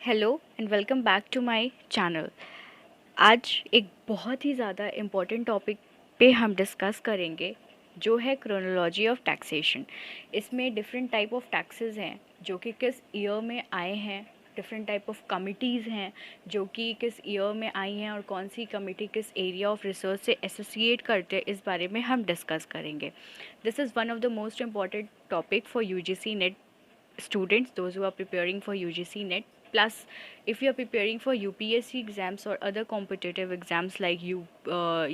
Hello and welcome back to my channel. आज एक बहुत ही ज़्यादा इम्पोर्टेंट टॉपिक पे हम डिस्कस करेंगे जो है क्रोनोलॉजी ऑफ टैक्सेशन। इसमें डिफरेंट टाइप ऑफ टैक्सेस हैं जो कि किस ईयर में आए हैं, डिफरेंट टाइप ऑफ कमिटीज़ हैं जो कि किस ईयर में आई हैं और कौन सी कमिटी किस एरिया ऑफ रिसर्च से एसोसिएट करते हैं, इस बारे में हम डिस्कस करेंगे। This is one of the most important topic for UGC net students, those who are preparing for UGC NET. Plus, if you are preparing for UPSC exams or other competitive exams like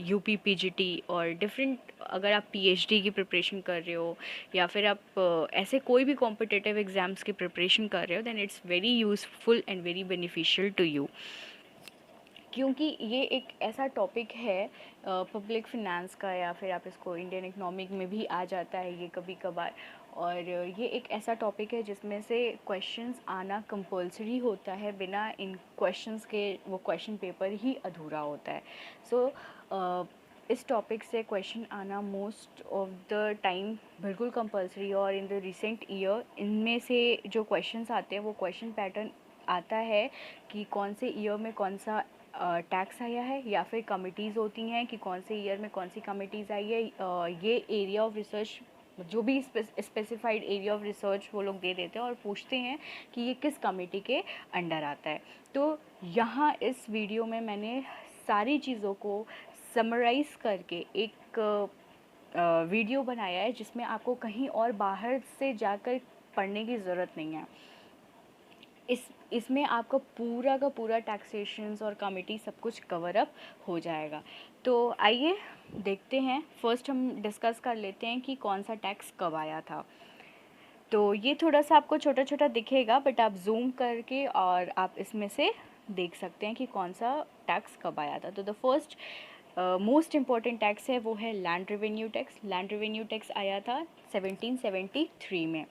UPPGT और different, अगर आप PhD की preparation कर रहे हो या फिर आप ऐसे कोई भी कॉम्पिटिटिव एग्ज़ाम्स की प्रिपरेशन कर रहे हो, then it's very useful and very beneficial to you, क्योंकि ये एक ऐसा टॉपिक है पब्लिक फिनेंस का, या फिर आप इसको इंडियन इकोनॉमिक में भी आ जाता है ये कभी कभार। और ये एक ऐसा टॉपिक है जिसमें से क्वेश्चंस आना कंपलसरी होता है, बिना इन क्वेश्चंस के वो क्वेश्चन पेपर ही अधूरा होता है। सो इस टॉपिक से क्वेश्चन आना मोस्ट ऑफ द टाइम बिल्कुल कंपलसरी, और इन द रिसेंट ईयर इनमें से जो क्वेश्चंस आते हैं वो क्वेश्चन पैटर्न आता है कि कौन से ईयर में कौन सा टैक्स आया है, या फिर कमिटीज़ होती हैं कि कौन से ईयर में कौन सी कमिटीज़ आई है। ये एरिया ऑफ रिसर्च, जो भी स्पेसिफाइड एरिया ऑफ रिसर्च वो लोग दे देते हैं और पूछते हैं कि ये किस कमेटी के अंडर आता है। तो यहाँ इस वीडियो में मैंने सारी चीज़ों को समराइज़ करके एक वीडियो बनाया है जिसमें आपको कहीं और बाहर से जाकर पढ़ने की ज़रूरत नहीं है। इसमें आपका पूरा का पूरा टैक्सेशंस और कमिटी सब कुछ कवर अप हो जाएगा। तो आइए देखते हैं। फर्स्ट हम डिस्कस कर लेते हैं कि कौन सा टैक्स कब आया था। तो ये थोड़ा सा आपको छोटा छोटा दिखेगा, बट आप जूम करके और आप इसमें से देख सकते हैं कि कौन सा टैक्स कब आया था। तो the first most important tax है वो है land revenue tax. Land revenue tax आया था 1773 में।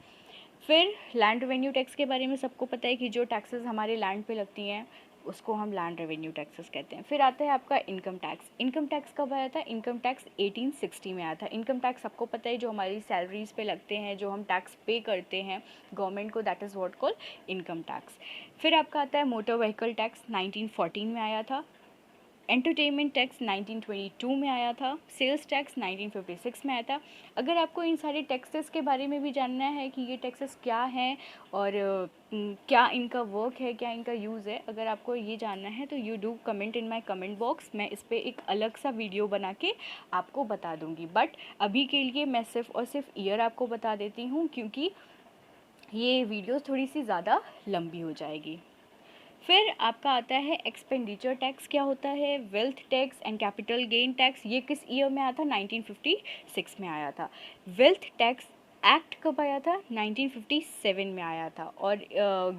फिर लैंड रेवेन्यू टैक्स के बारे में सबको पता है कि जो टैक्सेस हमारे लैंड पे लगती हैं उसको हम लैंड रेवेन्यू टैक्सेस कहते हैं। फिर आता है आपका इनकम टैक्स। इनकम टैक्स कब आया था? इनकम टैक्स 1860 में आया था। इनकम टैक्स सबको पता है जो हमारी सैलरीज पे लगते हैं, जो हम टैक्स पे करते हैं गवर्नमेंट को, that is what called income tax. फिर आपका आता है मोटर व्हीकल टैक्स, 1914 में आया था। एंटरटेनमेंट टैक्स 1922 में आया था। सेल्स टैक्स 1956 में आया था। अगर आपको इन सारे टैक्सेस के बारे में भी जानना है कि ये टैक्सेस क्या हैं और क्या इनका वर्क है, क्या इनका यूज़ है, अगर आपको ये जानना है तो you do comment in my comment box. मैं इस पर एक अलग सा वीडियो बना के आपको बता दूँगी, बट अभी के लिए मैं सिर्फ और सिर्फ ईयर आपको बता देती हूँ, क्योंकि ये वीडियो थोड़ी सी ज़्यादा लंबी हो जाएगी। फिर आपका आता है एक्सपेंडिचर टैक्स। क्या होता है? Wealth tax and capital gain tax. ये किस ईयर में आया था? 1956 में आया था। वेल्थ टैक्स एक्ट कब आया था? 1957 में आया था। और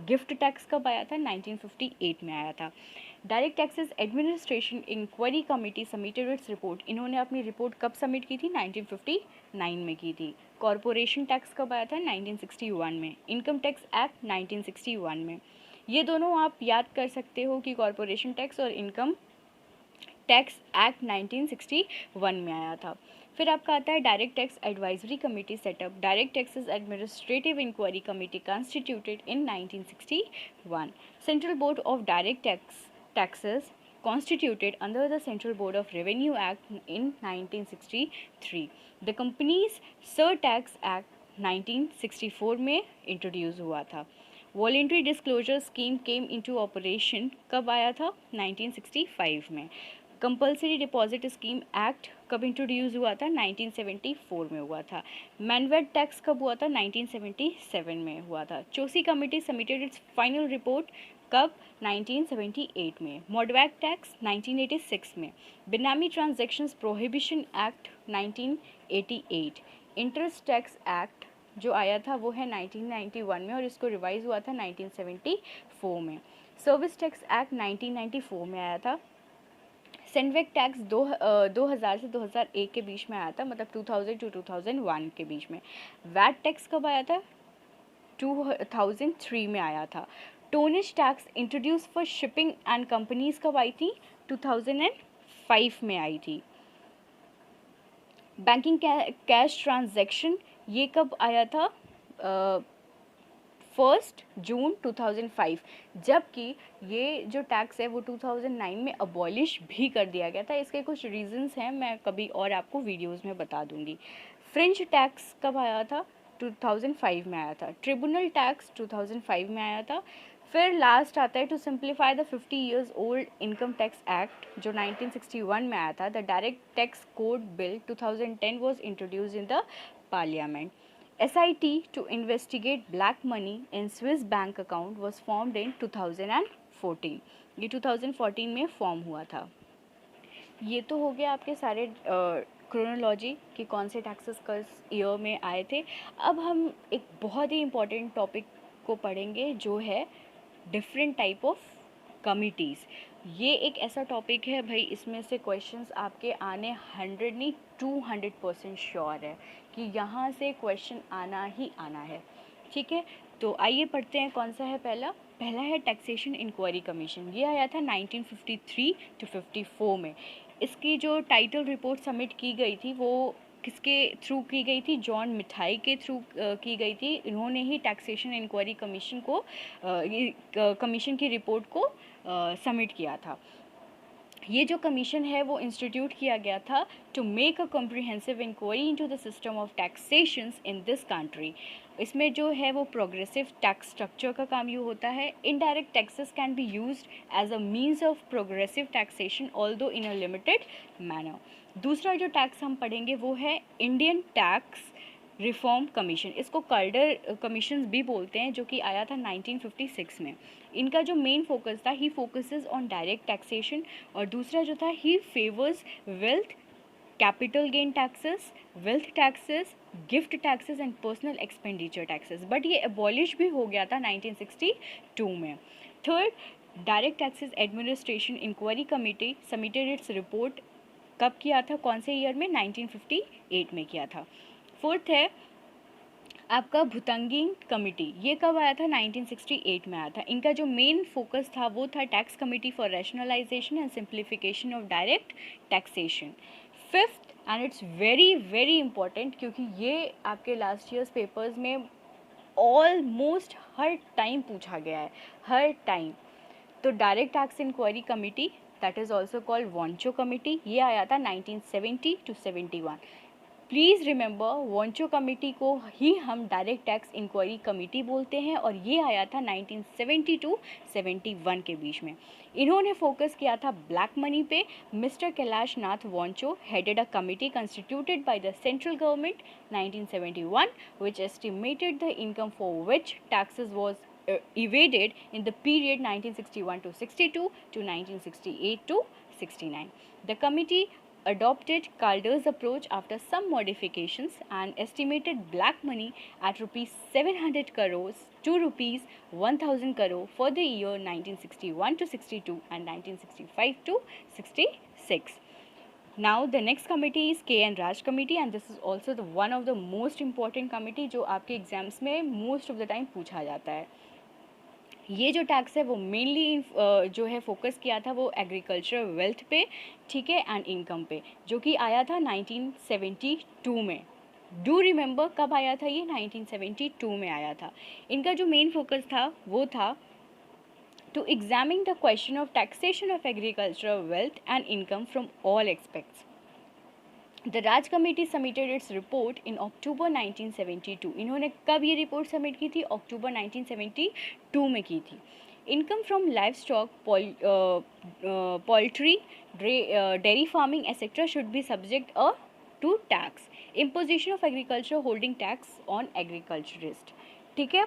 गिफ्ट टैक्स कब आया था? 1958 में आया था। Direct taxes administration inquiry committee submitted its report. इन्होंने अपनी रिपोर्ट कब सबमिट की थी? 1959 में की थी। कॉरपोरेशन टैक्स कब आया था? 1961 में। इनकम टैक्स एक्ट 1961 में। ये दोनों आप याद कर सकते हो कि कॉरपोरेशन टैक्स और इनकम टैक्स एक्ट 1961 में आया था। फिर आपका आता है direct tax advisory committee setup. Direct taxes administrative inquiry committee constituted in 1961। Central board of direct taxes constituted under the Central Board of Revenue Act in 1963. The Companies Surtax Act 1964 में introduce हुआ था। Voluntary disclosure scheme came into operation कब आया था? 1965 में। Compulsory deposit scheme act कब introduce हुआ था? 1974 में हुआ था। मैनवेट टैक्स कब हुआ था? 1977 में हुआ था। चोसी committee submitted its final report कब? 1978 में। मॉडवैक टैक्स 1986 में। Benami transactions prohibition act 1988। Interest tax act जो आया था वो है 1991 में, और इसको रिवाइज हुआ था 1974 में। सर्विस टैक्स एक्ट 1994 में आया था। सेंडवेक टैक्स 2000 से 2001 के बीच में आया था, मतलब 2000 टू 2001 के बीच में। वैट टैक्स कब आया था? 2003 में आया था। Tonnage tax introduce for shipping and companies कब आई थी? 2005 में आई थी। बैंकिंग कैश ट्रांजैक्शन ये कब आया था? 1 जून 2005, जबकि ये जो टैक्स है वो 2009 में अबॉलिश भी कर दिया गया था। इसके कुछ रीजंस हैं, मैं कभी और आपको वीडियोस में बता दूंगी। फ्रेंच टैक्स कब आया था? 2005 में आया था। ट्रिब्यूनल टैक्स 2005 में आया था। फिर लास्ट आता है to simplify the 50 years old income tax act जो 1961 में आया था। The direct tax code bill 2010 was introduce in the parliament. SIT to investigate black money in Swiss bank account was formed in 2014। ये 2014 में form हुआ था। ये तो हो गया आपके सारे क्रोनोलॉजी कि कौन से टैक्सेस किस ईयर में आए थे। अब हम एक बहुत ही इम्पोर्टेंट टॉपिक को पढ़ेंगे जो है डिफरेंट टाइप ऑफ कमिटीज़। ये एक ऐसा टॉपिक है भाई, इसमें से क्वेश्चंस आपके आने 100 नहीं 200% श्योर है कि यहाँ से क्वेश्चन आना ही आना है। ठीक है, तो आइए पढ़ते हैं कौन सा है। पहला है टैक्सेशन इंक्वायरी कमीशन। ये आया था 1953 to 54 में। इसकी जो टाइटल रिपोर्ट सबमिट की गई थी वो किसके थ्रू की गई थी? जॉन मिठाई के थ्रू की गई थी। इन्होंने ही टैक्सेशन इंक्वायरी कमीशन को कमीशन की रिपोर्ट को सबमिट किया था। ये जो कमीशन है वो इंस्टीट्यूट किया गया था to make a comprehensive inquiry into the system of taxations in this country. इसमें जो है वो प्रोग्रेसिव टैक्स स्ट्रक्चर का काम ये होता है। Indirect taxes can be used as a means of progressive taxation although in a limited manner. दूसरा जो टैक्स हम पढ़ेंगे वो है इंडियन टैक्स रिफॉर्म कमीशन। इसको कल्डर कमीशन भी बोलते हैं, जो कि आया था 1956 में। इनका जो मेन फोकस था, he focuses on direct taxation, और दूसरा जो था he favours wealth, capital gain taxes, wealth taxes, gift taxes and personal expenditure taxes. But ये एबॉलिश भी हो गया था 1962 में। Third, direct taxes administration inquiry committee submitted its report कब किया था? कौन से ईयर में? 1958 में किया था। फोर्थ है आपका भुतंगिंग कमेटी। ये कब आया था? 1968 में आया था। इनका जो मेन फोकस था वो था tax committee for rationalisation and simplification of direct taxation. Fifth, and it's very very important क्योंकि ये आपके लास्ट ईयर्स पेपर्स में ऑलमोस्ट हर टाइम पूछा गया है, हर टाइम। तो direct tax inquiry committee, that is also called Wanchoo committee, ये आया था 1970 to 71। Please remember, Wanchoo committee को ही हम डायरेक्ट टैक्स इंक्वायरी कमेटी बोलते हैं, और ये आया था 1970 to 71 के बीच में। इन्होंने फोकस किया था ब्लैक मनी पे। Mister Kailash Nath Wanchoo headed a committee constituted by the central government 1971 which estimated the income for which taxes was evaded in the period 1961 to 62 to 1968 to 69. The committee adopted Calder's approach after some modifications and estimated black money at rupees 700 crores to rupees 1000 crore for the year 1961 to 62 and 1965 to 66. Now the next committee is K.N. Raj committee, and this is also the one of the most important committee जो आपके exams में most of the time पूछा जाता है। ये जो tax है वो मेनली जो है फोकस किया था वो एग्रीकल्चर वेल्थ पे, ठीक है, एंड इनकम पे, जो कि आया था 1972 में। डू रिमेंबर कब आया था ये? 1972 में आया था। इनका जो मेन फोकस था वो था to examine the question of taxation of agricultural wealth and income from all aspects. The Raj Committee submitted its report in October 1972. इन्होंने कब ये रिपोर्ट सबमिट की थी? अक्टूबर 1972 में की थी। Income from livestock, poultry, dairy farming etcetera should be subject to tax. Imposition of agriculture holding tax on agriculturist, ठीक है।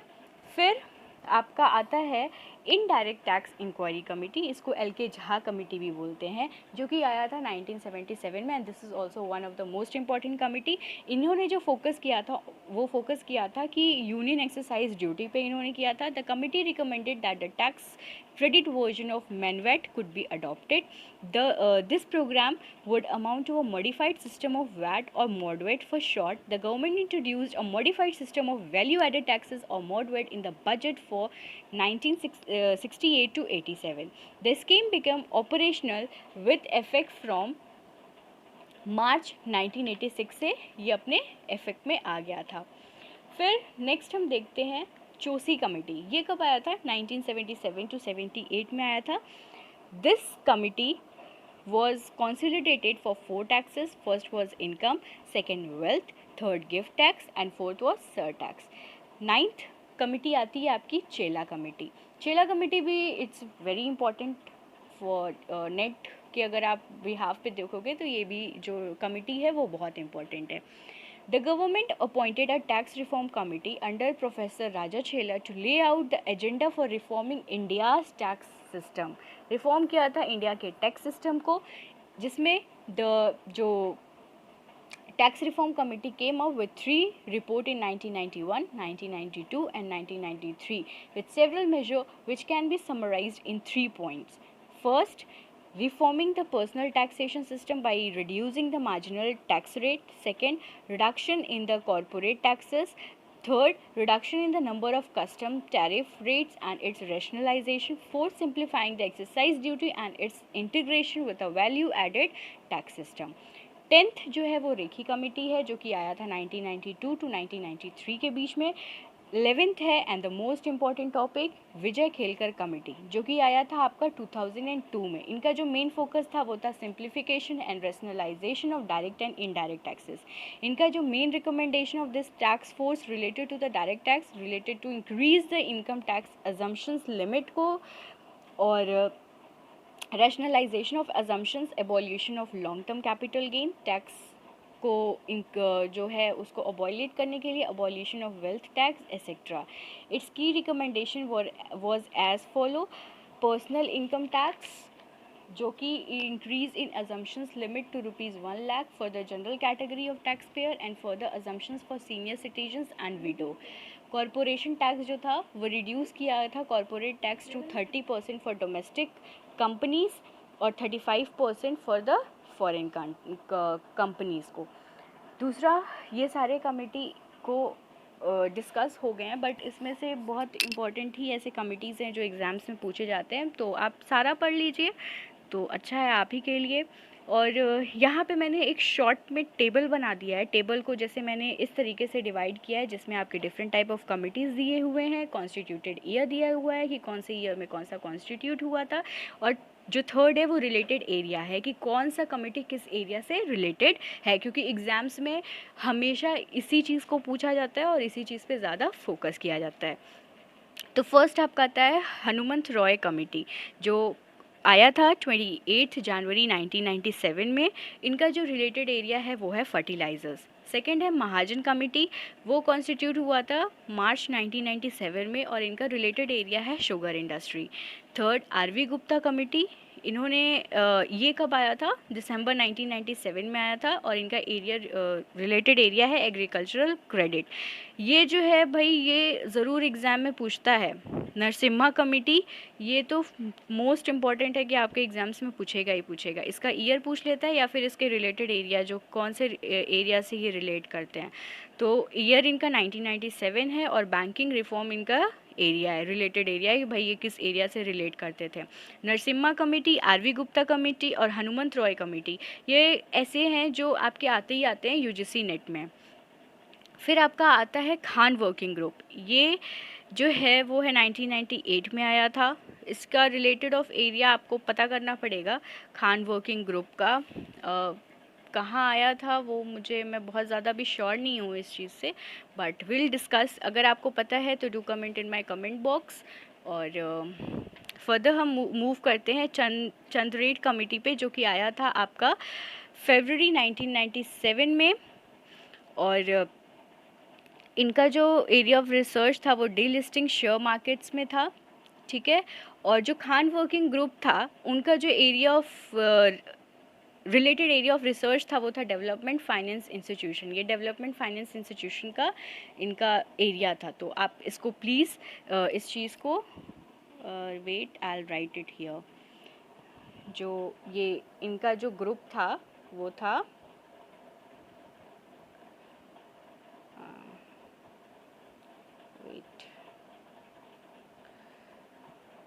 फिर आपका आता है इनडायरेक्ट टैक्स इंक्वायरी कमेटी, इसको LK झा कमेटी भी बोलते हैं, जो कि आया था 1977 में, and this is also one of the most important committee. इन्होंने जो फोकस किया था वो फोकस किया था कि यूनियन एक्सरसाइज ड्यूटी पे इन्होंने किया था। The committee recommended that the tax credit version of ManVAT could be adopted. This program would amount to a modified system of VAT or ModVAT for short. The government introduced a modified system of value-added taxes or ModVAT in the budget for 1968 to 87. The scheme became operational with effect from मार्च 1986 से ये अपने effect में आ गया था। फिर next हम देखते हैं चोसी कमेटी, ये कब आया था? 1977 to 78 में आया था। This committee was consolidated for 4 taxes. First was income, second wealth, third gift tax and fourth was surtax. Ninth committee आती है आपकी चेला कमेटी। चेला कमेटी भी it's very important for net के अगर आप बिहाफ पे देखोगे तो ये भी जो कमिटी है वो बहुत इंपॉर्टेंट है। The government appointed a tax reform committee under Professor Raja Chela to lay out the agenda for reforming India's tax system. Reform किया था इंडिया के टैक्स सिस्टम को, जिसमें जो tax reform committee came up with 3 report in 1991, 1992 and 1993 with several measures which can be summarized in 3 points. First, reforming the personal taxation system by reducing the marginal tax rate. Second, reduction in the corporate taxes. Third, reduction in the number of custom tariff rates and its rationalization. Fourth, simplifying the excise duty and its integration with a value added tax system. 10th जो है वो रेखी committee है जो कि आया था 1992 to 1993 के बीच में। 11th है and the most important topic Vijay Kelkar committee जो कि आया था आपका 2002 में। इनका जो मेन फोकस था वो था simplification and rationalisation of direct and indirect taxes. इनका जो main recommendation of this tax force related to the direct tax related to increase the income tax exemptions limit को और rationalisation of exemptions, abolition of long term capital gain tax को जो है उसको abolish करने के लिए abolition of wealth tax et cetera. Its की recommendation was as follow: personal income tax जो कि increase in exemptions limit to ₹1 lakh for the general category of tax payer and for the exemptions for senior citizens and widow. Corporation tax जो था वो reduce किया गया था corporate tax to 30% for domestic companies और 35% for the foreign companies को। दूसरा, ये सारे कमेटी को डिस्कस हो गए हैं, बट इसमें से बहुत इम्पॉर्टेंट ही ऐसे कमिटीज़ हैं जो एग्ज़ाम्स में पूछे जाते हैं, तो आप सारा पढ़ लीजिए तो अच्छा है आप ही के लिए। और यहाँ पे मैंने एक शॉर्ट में टेबल बना दिया है। टेबल को जैसे मैंने इस तरीके से डिवाइड किया है जिसमें आपके डिफरेंट टाइप ऑफ कमिटीज़ दिए हुए हैं, कॉन्स्टिट्यूटेड ईयर दिया हुआ है कि कौन से ईयर में कौन सा कॉन्स्टिट्यूट हुआ था, और जो थर्ड है वो रिलेटेड एरिया है कि कौन सा कमेटी किस एरिया से रिलेटेड है, क्योंकि एग्ज़ाम्स में हमेशा इसी चीज़ को पूछा जाता है और इसी चीज़ पे ज़्यादा फोकस किया जाता है। तो फर्स्ट आपका आता है हनुमंत रॉय कमेटी जो आया था 28 जनवरी 1997 में। इनका जो रिलेटेड एरिया है वो है फर्टिलाइज़र्स। सेकेंड है महाजन कमेटी, वो कॉन्स्टिट्यूट हुआ था मार्च 1997 में और इनका रिलेटेड एरिया है sugar industry. Third R V Gupta committee, इन्होंने ये कब आया था? दिसंबर 1997 में आया था और इनका एरिया रिलेटेड एरिया है एग्रीकल्चरल क्रेडिट। ये जो है भाई ये ज़रूर एग्ज़ाम में पूछता है। नरसिम्हा कमेटी, ये तो मोस्ट इम्पॉर्टेंट है कि आपके एग्ज़ाम्स में पूछेगा ही पूछेगा। इसका ईयर पूछ लेता है या फिर इसके रिलेटेड एरिया जो कौन से एरिया से ये रिलेट करते हैं। तो ईयर इनका 1997 है और बैंकिंग रिफॉर्म इनका एरिया है, रिलेटेड एरिया है कि भाई ये किस एरिया से रिलेट करते थे। Narasimha committee, R V Gupta committee और हनुमंत रॉय कमेटी ये ऐसे हैं जो आपके आते ही आते हैं यूजीसी नेट में। फिर आपका आता है खान वर्किंग ग्रुप, ये जो है वो है 1998 में आया था। इसका रिलेटेड ऑफ एरिया आपको पता करना पड़ेगा। खान वर्किंग ग्रुप का कहाँ आया था वो मैं बहुत ज़्यादा भी श्योर नहीं हूँ इस चीज़ से, बट विल डिस्कस। अगर आपको पता है तो do comment in my comment box. और फर्दर हम मूव करते हैं चंद्रेट कमेटी पे जो कि आया था आपका फरवरी 1997 में। और इनका जो एरिया ऑफ रिसर्च था वो डीलिस्टिंग शेयर मार्केट्स में था, ठीक है। और जो खान वर्किंग ग्रुप था उनका जो area of related area of research था वो था डेवलपमेंट फाइनेंस इंस्टीट्यूशन। ये डेवलपमेंट फाइनेंस इंस्टीट्यूशन का इनका एरिया था। तो आप इसको प्लीज़ इस चीज़ को wait I write it here. जो ये इनका जो ग्रुप था वो था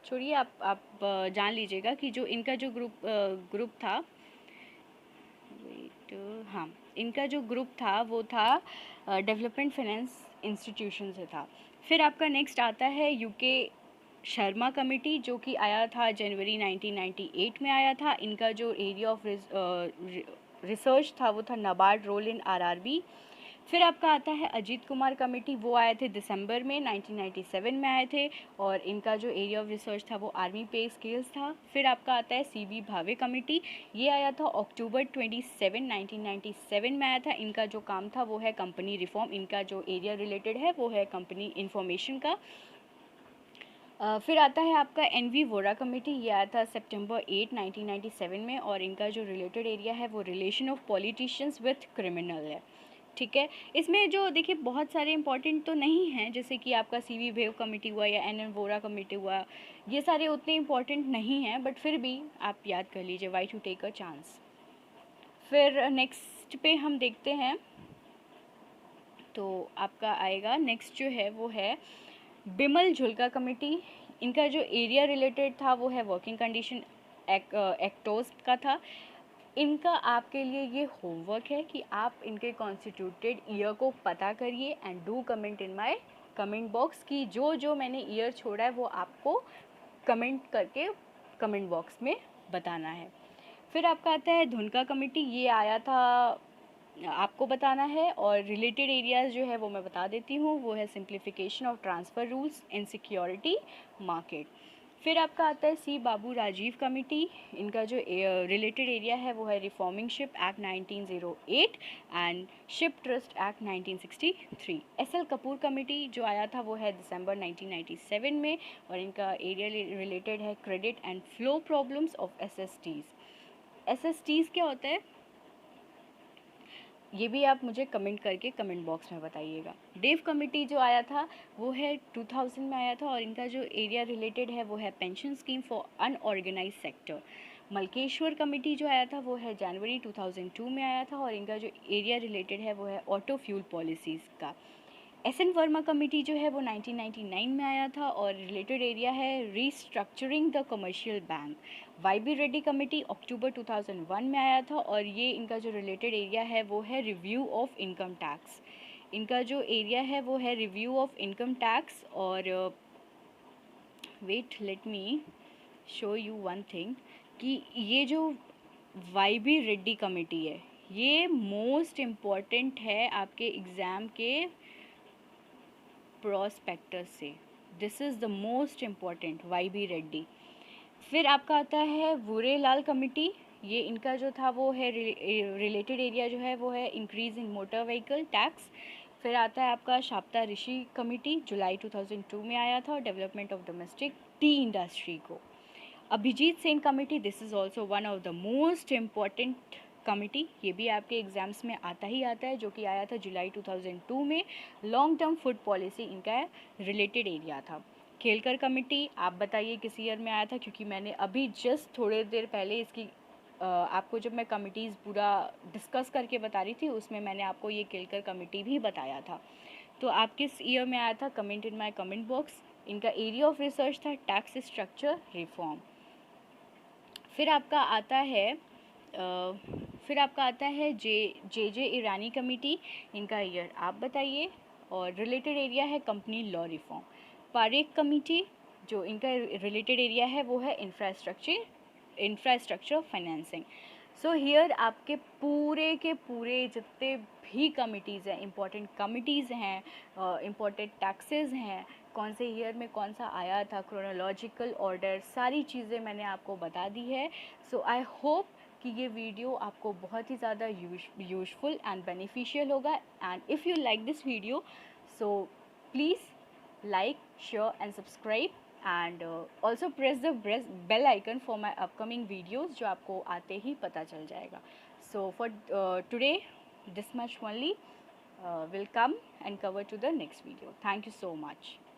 छोड़िए, आप जान लीजिएगा कि जो इनका जो ग्रुप था, हाँ, इनका जो ग्रुप था वो था डेवलपमेंट फाइनेंस इंस्टीट्यूशन से था। फिर आपका नेक्स्ट आता है यूके शर्मा कमेटी, जो कि आया था जनवरी 1998 में आया था। इनका जो एरिया ऑफ रिसर्च था वो था नाबार्ड रोल इन आरआरबी। फिर आपका आता है अजीत कुमार कमेटी, वो आए थे दिसंबर में 1997 में आए थे, और इनका जो एरिया ऑफ रिसर्च था वो आर्मी पे स्केल्स था। फिर आपका आता है सीबी भावे कमेटी, ये आया था अक्टूबर 27 1997 में आया था। इनका जो काम था वो है कंपनी रिफॉर्म, इनका जो एरिया रिलेटेड है वो है कंपनी इंफॉर्मेशन का। फिर आता है आपका एनवी वोरा कमेटी, ये आया था सितंबर 8 1997 में, और इनका जो रिलेटेड एरिया है वो relation of politicians with criminal है। ठीक है, इसमें जो देखिए बहुत सारे इंपॉर्टेंट तो नहीं हैं, जैसे कि आपका सीवी वेव कमेटी हुआ या एन वोरा कमेटी हुआ, ये सारे उतने इंपॉर्टेंट नहीं हैं, बट फिर भी आप याद कर लीजिए, why to take a chance. फिर नेक्स्ट पे हम देखते हैं, तो आपका आएगा नेक्स्ट जो है वो है बिमल झुल्का कमेटी। इनका जो एरिया रिलेटेड था वो है वर्किंग कंडीशन एक्टोस का था। इनका आपके लिए ये होमवर्क है कि आप इनके कॉन्स्टिट्यूटेड ईयर को पता करिए and do comment in my comment box, कि जो जो मैंने ईयर छोड़ा है वो आपको कमेंट करके कमेंट बॉक्स में बताना है। फिर आपका आता है धुनका कमेटी, ये आया था आपको बताना है, और रिलेटेड एरियाज़ जो है वो मैं बता देती हूँ, वो है simplification of transfer rules in security market. फिर आपका आता है सी बाबू राजीव कमेटी, इनका जो रिलेटेड एरिया है वो है reforming ship act 1908 and ship trust act 1963। S L Kapoor committee जो आया था वो है दिसंबर 1997 में, और इनका एरिया रिलेटेड है credit and flow problems of S S tees क्या होता है ये भी आप मुझे कमेंट करके कमेंट बॉक्स में बताइएगा। डेव कमेटी जो आया था वो है 2000 में आया था, और इनका जो एरिया रिलेटेड है वो है pension scheme for unorganised sector. Malkeshwar committee जो आया था वो है जनवरी 2002 में आया था, और इनका जो एरिया रिलेटेड है वो है ऑटो फ्यूल पॉलिसीज़ का। एस एन वर्मा कमेटी जो है वो 1999 में आया था, और रिलेटेड एरिया है restructuring the commercial bank. Y B Reddy committee October 2001 में आया था, और ये इनका जो रिलेटेड एरिया है वो है रिव्यू ऑफ इनकम टैक्स। इनका जो एरिया है वो है रिव्यू ऑफ इनकम टैक्स। और wait let me show you one thing, कि ये जो वाई बी रेड्डी कमेटी है ये मोस्ट इम्पॉर्टेंट है आपके एग्ज़ाम के प्रोस्पेक्टस से। This is the most important Y B Reddy. फिर आपका आता है वुरेलाल कमेटी, ये इनका जो था वो है रिलेटेड एरिया जो है वो है increase in motor vehicle tax. फिर आता है आपका शाप्ता ऋषि कमेटी, जुलाई 2002 में आया था, development of domestic tea industry को। Abhijit Sen committee, this is also one of the most important committee, ये भी आपके एग्ज़ाम्स में आता ही आता है, जो कि आया था जुलाई 2002 में। लॉन्ग टर्म फूड पॉलिसी इनका रिलेटेड एरिया था। खेलकर कमेटी आप बताइए किस ईयर में आया था, क्योंकि मैंने अभी जस्ट थोड़े देर पहले इसकी आपको जब मैं कमिटीज़ पूरा डिस्कस करके बता रही थी उसमें मैंने आपको ये खेलकर कमेटी भी बताया था। तो आप किस ईयर में आया था, comment in my comment box. इनका एरिया ऑफ रिसर्च था टैक्स स्ट्रक्चर रिफॉर्म। फिर आपका आता है जे ईरानी कमेटी, इनका ईयर आप बताइए, और रिलेटेड एरिया है company law reform. Parekh committee जो इनका रिलेटेड एरिया है वो है इंफ्रास्ट्रक्चर फाइनेंसिंग। सो हियर आपके पूरे के पूरे जितने भी कमिटीज़ हैं, इंपॉर्टेंट कमिटीज़ हैं, इंपॉर्टेंट टैक्सेस हैं, कौन से ईयर में कौन सा आया था, क्रोनोलॉजिकल ऑर्डर, सारी चीज़ें मैंने आपको बता दी है। सो आई होप कि ये वीडियो आपको बहुत ही ज़्यादा यूजफुल एंड बेनिफिशियल होगा। And if you like this video so please like, share and subscribe, and also press the bell icon for my upcoming videos जो आपको आते ही पता चल जाएगा। So for today this much only, will come and cover to the next video. Thank you so much.